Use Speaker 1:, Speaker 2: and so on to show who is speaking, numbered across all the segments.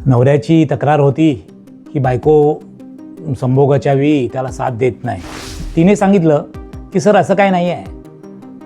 Speaker 1: नवऱ्याची तक्रार होती की बायको संभोगाच्या वेळी त्याला साथ देत नाही. तिने सांगितलं की सर असं काय नाही आहे,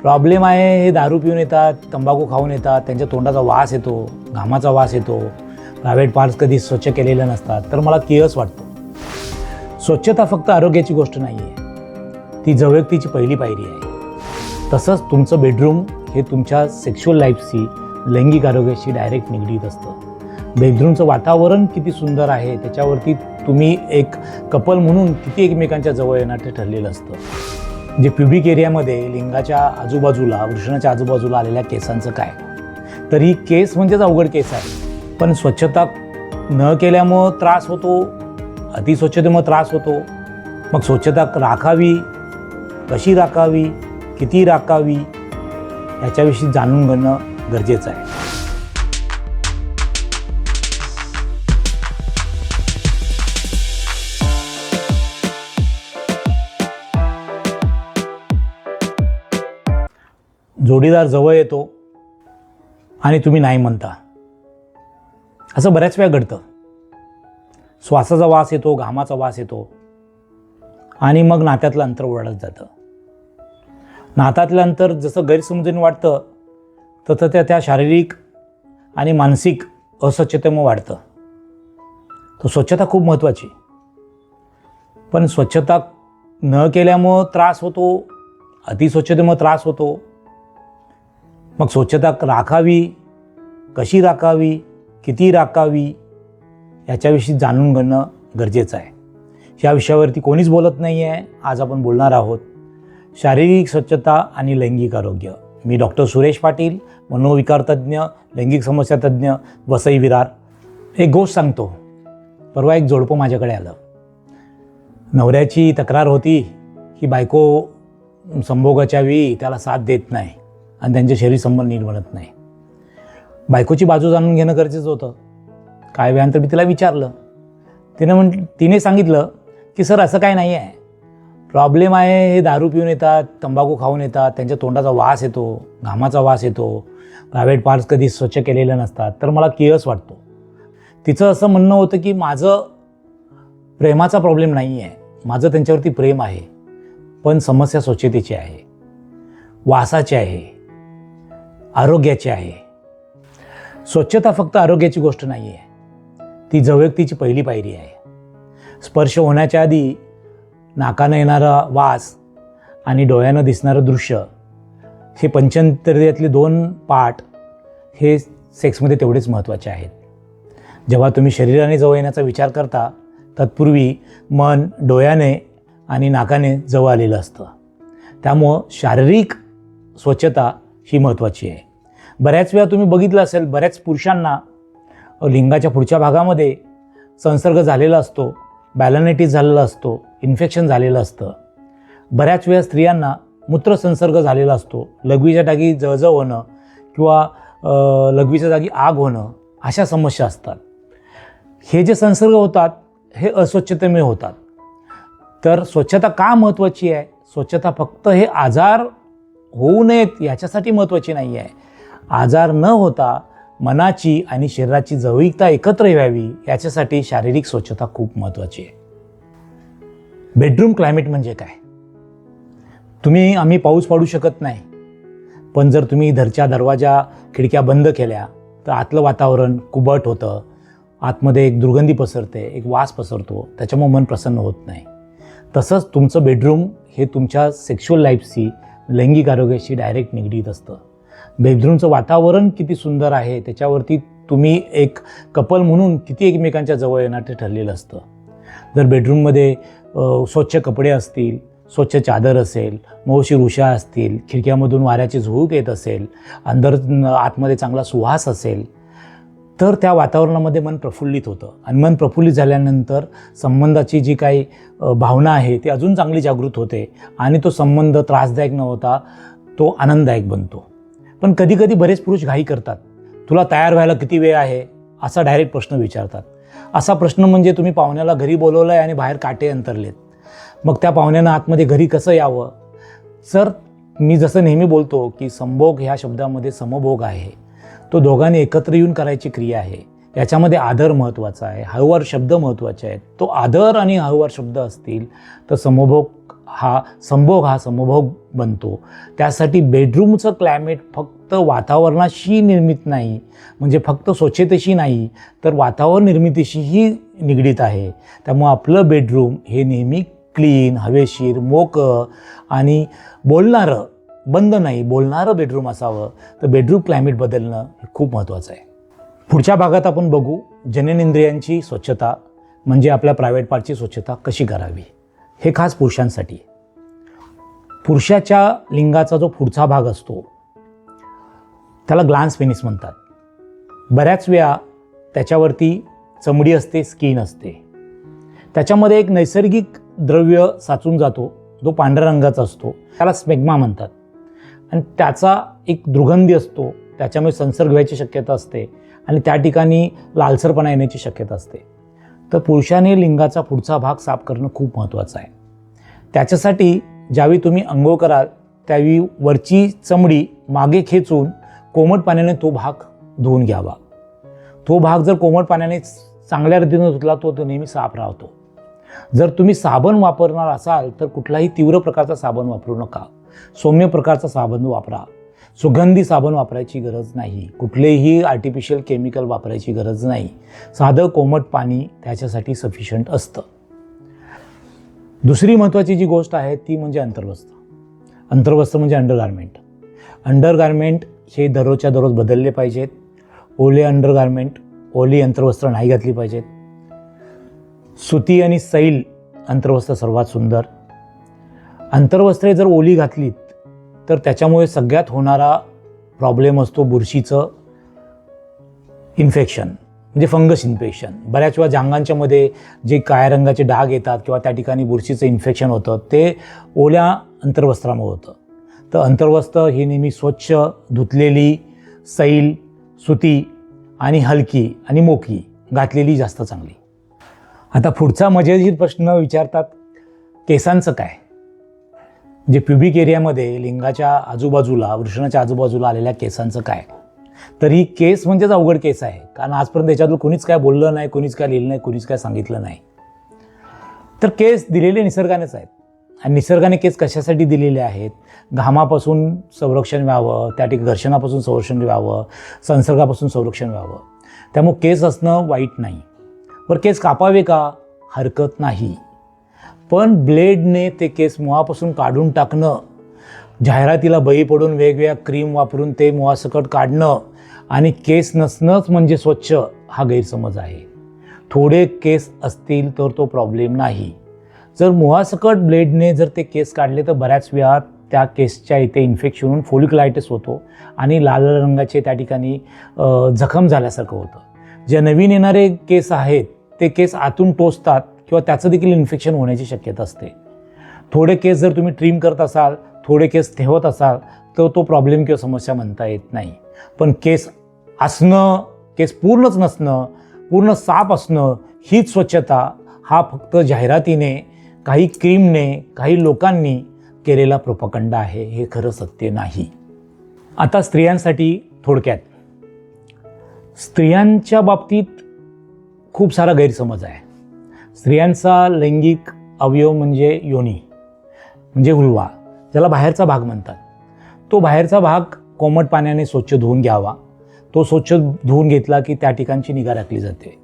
Speaker 1: प्रॉब्लेम आहे हे दारू पिऊन येतात, तंबाखू खाऊन येतात, त्यांच्या तोंडाचा वास येतो, घामाचा वास येतो, प्रायव्हेट पार्ट्स कधी स्वच्छ केलेले नसतात, तर मला किळस वाटतो. स्वच्छता फक्त आरोग्याची गोष्ट नाही आहे, ती जवळतीची पहिली पायरी आहे. तसंच तुमचं बेडरूम हे तुमच्या सेक्शुअल लाईफशी, लैंगिक आरोग्याशी डायरेक्ट निगडीत असतं. बेडरूमचं वातावरण किती सुंदर आहे त्याच्यावरती तुम्ही एक कपल म्हणून किती एकमेकांच्या जवळ येणार ते ठरलेलं असतं. जे प्युबिक एरियामध्ये लिंगाच्या आजूबाजूला, वृषणाच्या आजूबाजूला आलेल्या केसांचं काय, तर ही केस म्हणजेच अवघड केस आहे. पण स्वच्छता न केल्यामुळं त्रास होतो, अतिस्वच्छतेमुळे त्रास होतो. मग स्वच्छता राखावी, कशी राखावी, किती राखावी याच्याविषयी जाणून घेणं गरजेचं आहे. जोडीदार जवळ येतो आणि तुम्ही नाही म्हणता, असं बऱ्याच वेळा घडतं. श्वासाचा वास येतो, घामाचा वास येतो आणि मग नात्यातलं अंतर वाढत जातं. नात्यातलं अंतर जसं गैरसमजून वाटतं तसं त्या शारीरिक आणि मानसिक अस्वच्छतेमुळे वाढतं. तर स्वच्छता खूप महत्त्वाची, पण स्वच्छता न केल्यामुळं त्रास होतो, अतिस्वच्छतेमुळे त्रास होतो. मग स्वच्छता राखावी, कशी राखावी, किती राखावी याच्याविषयी जाणून घेणं गरजेचं आहे. या विषयावरती कोणीच बोलत नाही आहे. आज आपण बोलणार आहोत शारीरिक स्वच्छता आणि लैंगिक आरोग्य. मी डॉक्टर सुरेश पाटील, मनोविकार तज्ज्ञ, लैंगिक समस्या तज्ज्ञ, वसई विरार. एक गोष्ट सांगतो. परवा एक जोडपं माझ्याकडे आलं. नवऱ्याची तक्रार होती की बायको संभोगाच्या वेळी त्याला साथ देत नाही आणि त्यांचे शरीर संबंध नीट बनत नाही. बायकोची बाजू जाणून घेणं गरजेचं होतं. काय वेळानंतर मी तिला विचारलं. तिने सांगितलं की सर असं काय नाही आहे, प्रॉब्लेम आहे हे दारू पिऊन येतात, तंबाखू खाऊन येतात, त्यांच्या तोंडाचा वास येतो, घामाचा वास येतो, प्रायव्हेट पार्ट्स कधी स्वच्छ केलेले नसतात, तर मला किळस वाटतो. तिचं असं म्हणणं होतं की माझं प्रेमाचा प्रॉब्लेम नाही आहे, माझं त्यांच्यावरती प्रेम आहे, पण समस्या स्वच्छतेची आहे, वासाची आहे, आरोग्याची आहे. स्वच्छता फक्त आरोग्याची गोष्ट नाही आहे, ती जवळतीची पहिली पायरी आहे. स्पर्श होण्याच्या आधी नाकानं येणारा वास आणि डोळ्यानं दिसणारं दृश्य हे पंचेंद्रियातले 2 पार्ट हे सेक्समध्ये तेवढेच महत्त्वाचे आहेत. जेव्हा तुम्ही शरीराने जवळ येण्याचा विचार करता तत्पूर्वी मन डोळ्याने आणि नाकाने जवळ आलेलं असतं. त्यामुळं शारीरिक स्वच्छता ही महत्त्वाची आहे. बऱ्याच वेळा तुम्ही बघितलं असेल, बऱ्याच पुरुषांना लिंगाच्या पुढच्या भागामध्ये संसर्ग झालेला असतो, बॅलनायटिस झालेला असतो, इन्फेक्शन झालेलं असतं. बऱ्याच वेळा स्त्रियांना मूत्रसंसर्ग झालेला असतो, लघवीच्या जागी जळजळ होणं किंवा लघवीच्या जागी आग होणं अशा समस्या असतात. हे जे संसर्ग होतात हे अस्वच्छतेमुळे होतात. तर स्वच्छता का महत्त्वाची आहे? स्वच्छता फक्त हे आजार होऊ नयेत याच्यासाठी महत्त्वाची नाही आहे. आजार न होता मनाची आणि शरीराची जवळीकता एकत्र व्हावी याच्यासाठी शारीरिक स्वच्छता खूप महत्त्वाची आहे. बेडरूम क्लायमेट म्हणजे काय? आम्ही पाऊस पाडू शकत नाही, पण जर तुम्ही घरच्या दरवाजा खिडक्या बंद केल्या तर आतलं वातावरण कुबट होतं, आतमध्ये एक दुर्गंधी पसरते, एक वास पसरतो, त्याच्यामुळे मन प्रसन्न होत नाही. तसंच तुमचं बेडरूम हे तुमच्या सेक्शुअल लाईफशी, लैंगिक आरोग्याशी डायरेक्ट निगडीत असतं. बेडरूमचं वातावरण किती सुंदर आहे त्याच्यावरती तुम्ही एक कपल म्हणून किती एकमेकांच्या जवळ येणार ते ठरलेलं असतं. जर बेडरूममध्ये स्वच्छ कपडे असतील, स्वच्छ चादर असेल, मौशीर उषा असतील, खिडक्यामधून वाऱ्याची झुळूक येत असेल, आतमध्ये चांगला सुवास असेल, तर त्या वातावरणामध्ये मन प्रफुल्लित होतं. आणि मन प्रफुल्लित झाल्यानंतर संबंधाची जी काही भावना आहे ती अजून चांगली जागृत होते आणि तो संबंध त्रासदायक न होता तो आनंददायक बनतो. पण कधीकधी बरेच पुरुष घाई करतात. तुला तयार व्हायला किती वेळ आहे असा डायरेक्ट प्रश्न विचारतात. असा प्रश्न म्हणजे तुम्ही पाहुण्याला घरी बोलवलं आहे आणि बाहेर काटे अंतरलेत, मग त्या पाहुण्यानं आतमध्ये घरी कसं यावं? सर, मी जसं नेहमी बोलतो की संभोग ह्या शब्दामध्ये समभोग आहे. तो दोघांनी एकत्र येऊन करायची क्रिया आहे. याच्यामध्ये आदर महत्त्वाचा आहे, हळूवार शब्द महत्त्वाचे आहेत. तो आदर आणि हळूवार शब्द असतील तर संभोग हा समभोग बनतो. त्यासाठी बेडरूमचं क्लायमेट फक्त वातावरणाशी निर्मित नाही, म्हणजे फक्त स्वच्छतेशी नाही तर वातावरण निर्मितीशीही निगडीत आहे. त्यामुळे आपलं बेडरूम हे नेहमी क्लीन, हवेशीर, मोकळं आणि बोलणारं, बंद नाही, बोलणारं बेडरूम असावं. तर बेडरूम क्लायमेट बदलणं हे खूप महत्त्वाचं आहे. पुढच्या भागात आपण बघू जननेंद्रियांची स्वच्छता, म्हणजे आपल्या प्रायव्हेट पार्टची स्वच्छता कशी करावी. हे खास पुरुषांसाठी. पुरुषाच्या लिंगाचा जो पुढचा भाग असतो त्याला ग्लान्स पेनिस म्हणतात. बऱ्याच वेळा त्याच्यावरती चमडी असते, स्किन असते. त्याच्यामध्ये एक नैसर्गिक द्रव्य साचून जातो जो पांढऱ्या रंगाचा असतो, त्याला स्मेग्मा म्हणतात. आणि त्याचा एक दुर्गंधी असतो, त्याच्यामुळे संसर्ग व्हायची शक्यता असते आणि त्या ठिकाणी लालसरपणा येण्याची शक्यता असते. तर पुरुषाने लिंगाचा पुढचा भाग साफ करणं खूप महत्त्वाचं आहे. त्याच्यासाठी ज्यावेळी तुम्ही अंघोळ कराल त्यावेळी वरची चमडी मागे खेचून कोमट पाण्याने तो भाग धुवून घ्यावा. तो भाग जर कोमट पाण्याने चांगल्या रीतीने धुतला तो नेहमी साफ राहतो. जर तुम्ही साबण वापरणार असाल तर कुठलाही तीव्र प्रकारचा साबण वापरू नका. सौम्य प्रकारचा साबण वापरा. सुगंधी साबण वापरायची गरज नाही. कुठलेही आर्टिफिशियल केमिकल वापरायची गरज नाही. साधं कोमट पाणी त्याच्यासाठी सफिशियंट असतं. दुसरी महत्त्वाची जी गोष्ट आहे ती म्हणजे अंतर्वस्त्र. अंतर्वस्त्र म्हणजे अंडरगारमेंट. अंडरगारमेंट हे दररोजच्या दररोज बदलले पाहिजेत. ओले अंडरगारमेंट, ओली अंतर्वस्त्र नाही घातली पाहिजेत. सुती आणि सैल अंतर्वस्त्र सर्वात सुंदर. अंतर्वस्त्रे जर ओली घातलीत तर त्याच्यामुळे सगळ्यात होणारा प्रॉब्लेम असतो बुरशीचं इन्फेक्शन, म्हणजे फंगस इन्फेक्शन. बऱ्याच वेळा जांघांच्या मध्ये जे काळ्या रंगाचे डाग येतात किंवा त्या ठिकाणी बुरशीचं इन्फेक्शन होतं ते ओल्या अंतर्वस्त्रामुळे होतं. तर अंतर्वस्त्र ही नेहमी स्वच्छ धुतलेली, सैल, सुती आणि हलकी आणि मोकळी घातलेली जास्त चांगली. आता पुढचा मजेशीर प्रश्न विचारतात, केसांचं काय? जे प्युबिक एरियामध्ये लिंगाच्या आजूबाजूला, वृषणाच्या आजूबाजूला आलेल्या केसांचं काय? तर ही केस म्हणजेच अवघड केस आहे, कारण आजपर्यंत याच्यातलं कोणीच काय बोललं नाही, कोणीच काय लिहिलं नाही, कोणीच काय सांगितलं नाही. तर केस दिलेले निसर्गानेच आहेत. आणि निसर्गाने केस कशासाठी दिलेले आहेत? घामापासून संरक्षण व्हावं, त्या ठिकाणी घर्षणापासून संरक्षण व्हावं, संसर्गापासून संरक्षण व्हावं. त्यामुळे केस असणं वाईट नाही. बरं, केस कापावे का? हरकत नाही. पण ब्लेडने ते केस मुळापासून काढून टाकणं, जाहिरातीला बळी पडून वेगवेगळ्या क्रीम वापरून ते मुळासकट काढणं आणि केस नसणंच म्हणजे स्वच्छ, हा गैरसमज आहे. थोडे केस असतील तर तो प्रॉब्लेम नाही. जर मुळासकट ब्लेडने जर ते केस काढले तर बऱ्याच वेळा त्या केसच्या इथे इन्फेक्शन होऊन फोलिकुलायटिस होतो आणि लाल रंगाचे त्या ठिकाणी जखम झाल्यासारखं होतं. जे नवीन येणारे केस आहेत ते केस आतून टोचतात किंवा त्याचं देखील इन्फेक्शन होण्याची शक्यता असते. थोडे केस जर तुम्ही ट्रिम करत असाल, थोडे केस ठेवत असाल तर तो प्रॉब्लेम किंवा समस्या म्हणता येत नाही. पण केस असणं, केस पूर्णच नसणं, पूर्ण साफ असणं हीच स्वच्छता, हा फक्त जाहिरातीने, काही क्रीमने, काही लोकांनी केलेला प्रोपगंडा आहे. हे खरं सत्य नाही. आता स्त्रियांसाठी थोडक्यात, स्त्रियांच्या बाबतीत खूप सारा गैरसमज आहे. स्त्रियांचा लैंगिक अवयव म्हणजे योनी, म्हणजे हुलवा, ज्याला बाहेरचा भाग म्हणतात. तो बाहेरचा भाग कोमट पाण्याने स्वच्छ धुवून घ्यावा. तो स्वच्छ धुवून घेतला की त्या ठिकाणची निगा राखली जाते.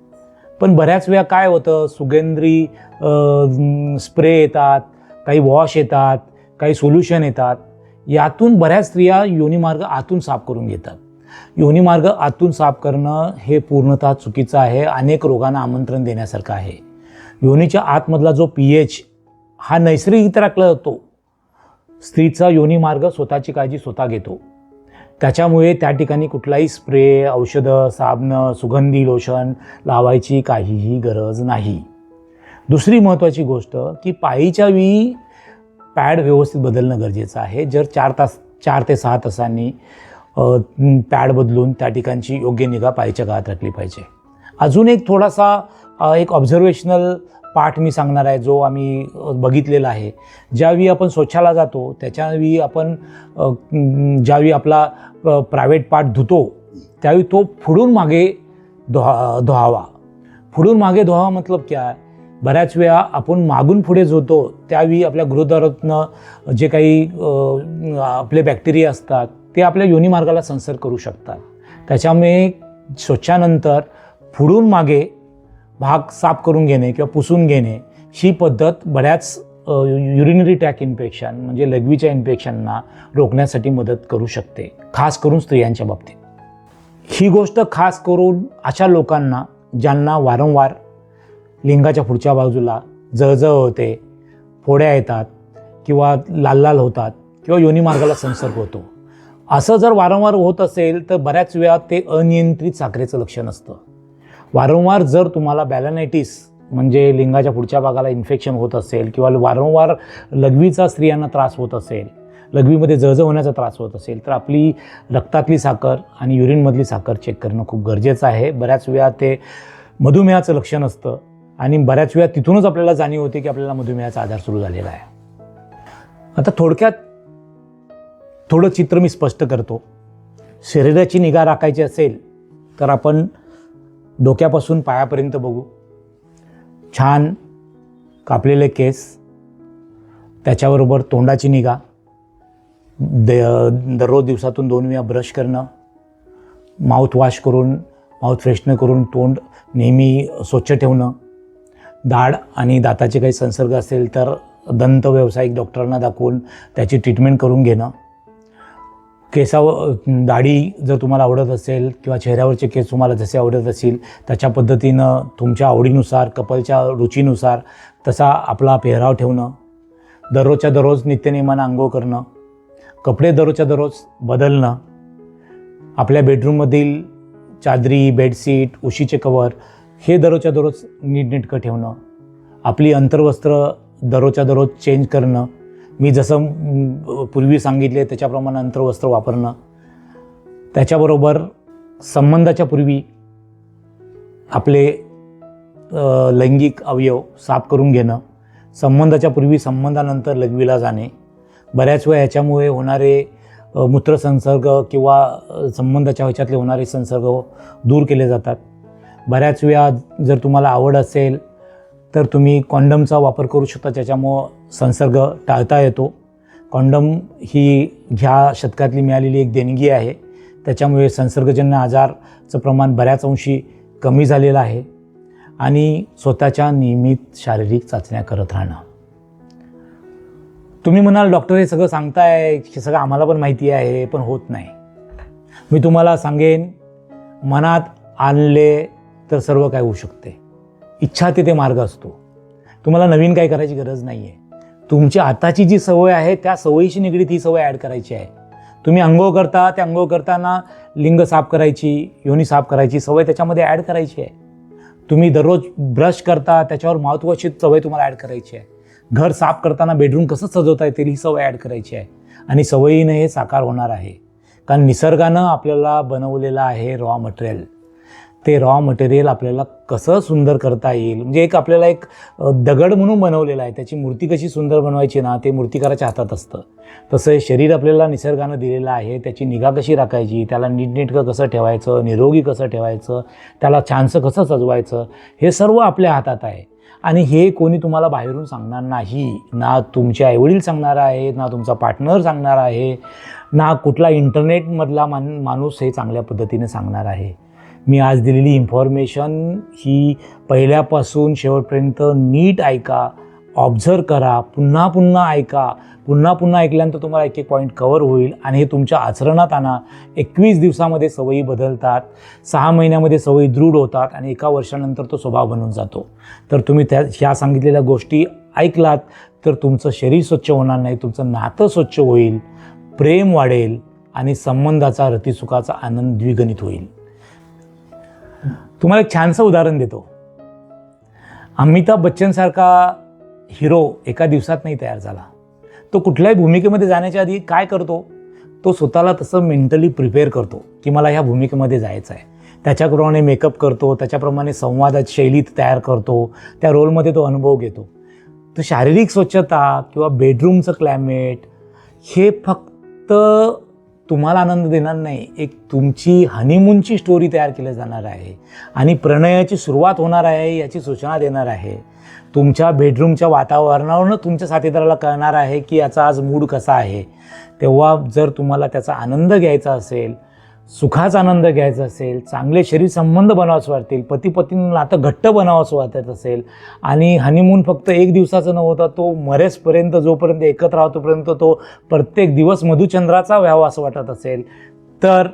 Speaker 1: पण बऱ्याच वेळा काय होतं, सुगंधी स्प्रे येतात, काही वॉश येतात, काही सोल्युशन येतात. यातून बऱ्याच स्त्रिया योनीमार्ग आतून साफ करून घेतात. योनीमार्ग आतून साफ करणं हे पूर्णतः चुकीचं आहे. अनेक रोगांना आमंत्रण देण्यासारखं आहे. योनीच्या आतमधला जो pH हा नैसर्गिक राखला जातो. स्त्रीचा योनीमार्ग स्वतःची काळजी स्वतः घेतो. त्याच्यामुळे त्या ठिकाणी कुठलाही स्प्रे, औषधं, साबणं, सुगंधी लोशन लावायची काहीही गरज नाही. दुसरी महत्त्वाची गोष्ट की पाळीच्या वेळी पॅड व्यवस्थित बदलणं गरजेचं आहे. जर 4 ते 6 तासांनी पॅड बदलून त्या ठिकाणची योग्य निगा पाळीच्या काळात राखली पाहिजे. अजून एक थोडासा एक ऑब्झर्वेशनल पार्ट मी सांगणार आहे, जो आम्ही बघितलेला आहे. ज्यावेळी आपण स्वच्छाला जातो त्याच्यावेळी आपण ज्यावेळी आपला प्रायव्हेट पार्ट धुतो त्यावेळी तो पुढून मागे धोहावा. पुढून मागे धोहावा मतलब क्या? बऱ्याच वेळा आपण मागून पुढे जोतो त्यावेळी आपल्या गृहद्वारातनं जे काही आपले बॅक्टेरिया असतात ते आपल्या योनिमार्गाला संसर्ग करू शकतात. त्याच्यामुळे स्वच्छानंतर पुढून मागे भाग साफ करून घेणे किंवा पुसून घेणे ही पद्धत बऱ्याच युरिनरी ट्रॅक इन्फेक्शन म्हणजे लघवीच्या इन्फेक्शनना रोखण्यासाठी मदत करू शकते, खास करून स्त्रियांच्या बाबतीत. ही गोष्ट खास करून अशा लोकांना ज्यांना वारंवार लिंगाच्या पुढच्या बाजूला जळजळ होते, फोड्या येतात किंवा लाल लाल होतात किंवा योनिमार्गाला संसर्ग होतो. असं जर वारंवार होत असेल तर बऱ्याच वेळा ते अनियंत्रित साखरेचं लक्षण असतं. वारंवार जर तुम्हाला बॅलनायटिस म्हणजे लिंगाच्या पुढच्या भागाला इन्फेक्शन होत असेल किंवा वारंवार लघवीचा स्त्रियांना त्रास होत असेल, लघवीमध्ये जळजळ होण्याचा त्रास होत असेल तर आपली रक्तातली साखर आणि युरिनमधली साखर चेक करणं खूप गरजेचं आहे. बऱ्याच वेळा ते मधुमेहाचं लक्षण असतं आणि बऱ्याच वेळा तिथूनच आपल्याला जाणीव होते की आपल्याला मधुमेहाचा आजार सुरू झालेला आहे. आता थोडक्यात थोडं चित्र मी स्पष्ट करतो. शरीराची निगा राखायची असेल तर आपण डोक्यापासून पायापर्यंत बघू. छान कापलेले केस, त्याच्याबरोबर तोंडाची निगा, दररोज दिवसातून 2 वेळा ब्रश करणं, माउथ वॉश करून माउथ फ्रेशनर करून तोंड नेहमी स्वच्छ ठेवणं, दाढ आणि दाताचे काही संसर्ग असेल तर दंत व्यावसायिक डॉक्टरांना दाखवून त्याची ट्रीटमेंट करून घेणं, दाढी जर तुम्हाला आवडत असेल किंवा चेहऱ्यावरचे केस तुम्हाला जसे आवडत असतील त्याच्या पद्धतीनं तुमच्या आवडीनुसार कपलच्या रुचीनुसार तसा आपला पेहराव ठेवणं, दररोजच्या दररोज नित्यनेमानं अंघोळ करणं, कपडे दररोजच्या दररोज बदलणं, आपल्या बेडरूममधील चादरी, बेडशीट, उशीचे कवर हे दररोजच्या दररोज नीटनेटकं ठेवणं, आपली अंतर्वस्त्र दररोजच्या दररोज चेंज करणं, मी जसं पूर्वी सांगितले त्याच्याप्रमाणे अंतर्वस्त्र वापरणं, त्याच्याबरोबर संबंधाच्या पूर्वी आपले लैंगिक अवयव साफ करून घेणं, संबंधाच्या पूर्वी संबंधानंतर लघवीला जाणे. बऱ्याच वेळा याच्यामुळे होणारे मूत्रसंसर्ग किंवा संबंधाच्या ह्याच्यातले होणारे संसर्ग दूर केले जातात. बऱ्याच वेळा जर तुम्हाला आवड असेल तर तुम्ही कॉन्डमचा वापर करू शकता, त्याच्यामुळं संसर्ग टाळता येतो. कॉन्डम ही ह्या शतकातली मिळालेली एक देणगी आहे. त्याच्यामुळे संसर्गजन्य आजारचं प्रमाण बऱ्याच अंशी कमी झालेलं आहे. आणि स्वतःच्या नियमित शारीरिक चाचण्या करत राहणं. तुम्ही म्हणाल डॉक्टर हे सगळं सांगताय, हे सगळं आम्हाला पण माहिती आहे पण होत नाही. मी तुम्हाला सांगेन, मनात आणले तर सर्व काय होऊ शकते. इच्छा तिथे मार्ग असतो. तुम्हाला नवीन काय करायची गरज नाही आहे. तुमची आताची जी सवय आहे त्या सवयीशी निगडीत ही सवय ॲड करायची आहे. तुम्ही अंघोळ करता, त्या अंघोळ करताना लिंग साफ करायची, योनी साफ करायची सवय त्याच्यामध्ये ॲड करायची आहे. तुम्ही दररोज ब्रश करता, त्याच्यावर माउथवॉशची सवय तुम्हाला ॲड करायची आहे. घर साफ करताना बेडरूम कसं सजवता येतील ही सवय ॲड करायची आहे. आणि सवयीनं हे साकार होणार आहे. कारण निसर्गानं आपल्याला बनवलेलं आहे रॉ मटेरियल. ते रॉ मटेरियल आपल्याला कसं सुंदर करता येईल, म्हणजे एक आपल्याला एक दगड म्हणून बनवलेला आहे. त्याची मूर्ती कशी सुंदर बनवायची ना, ते मूर्तिकाराच्या हातात असतं. तसं शरीर आपल्याला निसर्गानं दिलेलं आहे. त्याची निगा कशी राखायची, त्याला नीटनेटकं कसं ठेवायचं, निरोगी कसं ठेवायचं, त्याला छानसं कसं सजवायचं, हे सर्व आपल्या हातात आहे. आणि हे कोणी तुम्हाला बाहेरून सांगणार नाही. ना तुमचे आईवडील सांगणार आहे, ना तुमचा पार्टनर सांगणार आहे, ना कुठला इंटरनेटमधला माणूस हे चांगल्या पद्धतीने सांगणार आहे. मी आज दिलेली इन्फॉर्मेशन ही पहिल्यापासून शेवटपर्यंत नीट ऐका, ऑब्झर्व करा, पुन्हा पुन्हा ऐका. पुन्हा पुन्हा ऐकल्यानंतर तुम्हाला एक एक पॉईंट कवर होईल आणि हे तुमच्या आचरणात आणा. 21 दिवसामध्ये सवयी बदलतात, 6 महिन्यामध्ये सवयी दृढ होतात आणि 1 वर्षानंतर तो स्वभाव बनून जातो. तर तुम्ही ह्या सांगितलेल्या गोष्टी ऐकलात तर तुमचं शरीर स्वच्छ होणार नाही, तुमचं नातं स्वच्छ होईल, प्रेम वाढेल आणि संबंधाचा रतिसुखाचा आनंद द्विगुणित होईल. तुम्हाला एक छानसं उदाहरण देतो. अमिताभ बच्चनसारखा हिरो एका दिवसात नाही तयार झाला. तो कुठल्याही भूमिकेमध्ये जाण्याच्या आधी काय करतो, तो स्वतःला तसं मेंटली प्रिपेअर करतो की मला ह्या भूमिकेमध्ये जायचं आहे. त्याच्याप्रमाणे मेकअप करतो, त्याच्याप्रमाणे संवादाची शैली तयार करतो, त्या रोलमध्ये तो अनुभव घेतो. तर शारीरिक स्वच्छता किंवा बेडरूमचं क्लायमेट हे फक्त तुम्हाला आनंद देणार नाही, एक तुमची हनीमूनची स्टोरी तयार केली जाणार आहे आणि प्रणयाची सुरुवात होणार आहे याची सूचना देणार आहे. तुमच्या बेडरूमच्या वातावरणावरून तुमच्या साथीदाराला कळणार आहे की याचा आज मूड कसा आहे. तेव्हा जर तुम्हाला त्याचा आनंद घ्यायचा असेल, सुखाचा आनंद घ्यायचा असेल, चांगले शरीर संबंध बनवायचे वाटतील, पती पत्नीनं नातं घट्ट बनवायचं वाटत असेल आणि हनीमून फक्त एक दिवसाचं न होता तो मरेसपर्यंत जोपर्यंत एकत्र राहतोपर्यंत तो प्रत्येक दिवस मधुचंद्राचा व्हावा असं वाटत असेल, तर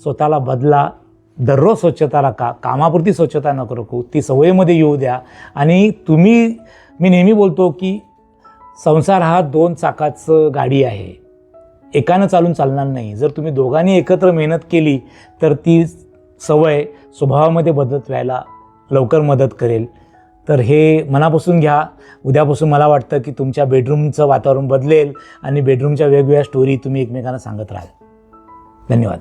Speaker 1: स्वतःला बदला. दररोज स्वच्छता राखा, कामापुरती स्वच्छता नको राखू, ती सवयीमध्ये येऊ द्या. आणि मी नेहमी बोलतो की संसार हा 2 चाकाचं गाडी आहे, एकानं चालून चालणार नाही. जर तुम्ही दोघांनी एकत्र मेहनत केली तर ती सवय स्वभावामध्ये बदल व्हायला लवकर मदत करेल. तर हे मनापासून घ्या. उद्यापासून मला वाटतं की तुमच्या बेडरूमचं वातावरण बदलेल आणि बेडरूमच्या वेगवेगळ्या स्टोरी तुम्ही एकमेकांना सांगत राहाल. धन्यवाद.